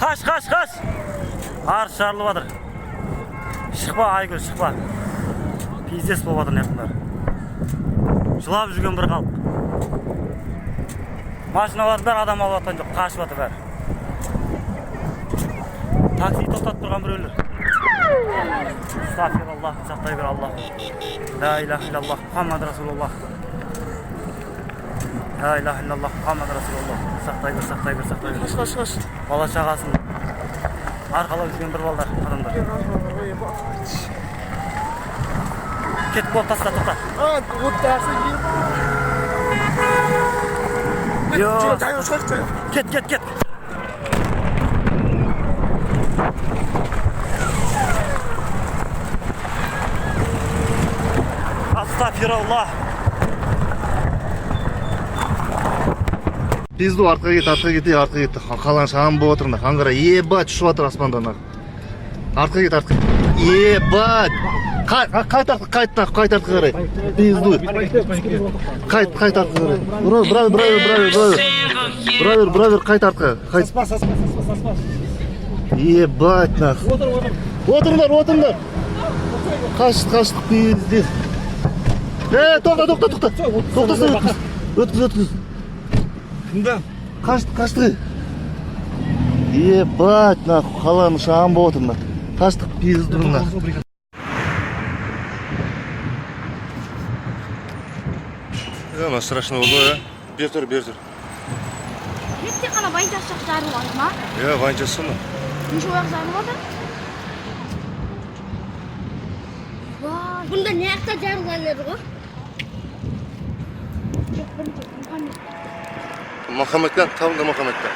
Қаш. Арыз жарылып жатыр. Шықпа, Айгүл, шықпа. Пиздес болып жатыр нетіңдер. Жылап жүрген бір халық. Машиналардан адам алып жатқан жоқ, қашып жатыр бәрі. Такси тоқтатып тұрған біреулер. Астағфируллах, сақтай бер Аллах. Ла иляха иллаллах, Мұхаммад Расулуллах. Ла иляха иллаллах, Мұхаммад Расулуллах. Сақтай бер. Қаш. Бала шағасын арқалап жүрген бір балдар, адамдар. Кетіп болып таста, тоқта. Кет. Астағфируллах. Пизду артқа кетті. Қалан шағын болып отырмын. Қаңғыра, ебать, ұшып жатыр аспандан. Артқа кет. Ебать. Қайт артқа қарай. Пизду. Қайт артқа қарай. Бравер, қайт артқа. Спас. Ебать, нах. Отырыңдар. Қаштық пиздес. Тоқта. Өткіз. Кімді? Қашты. Ебать, нахуй, қаланы шағын болып отырмын. Қаштық пиздуын. Ана страшно болды, бер тұр. Тек қана вайнчасы жарылып алды ма? Вайнчасы ма? Неше ояқ жарылып алды? Бұнда не жақта жарылып алды ғой? Мұхаммедтен, табында Мұхаммедтен.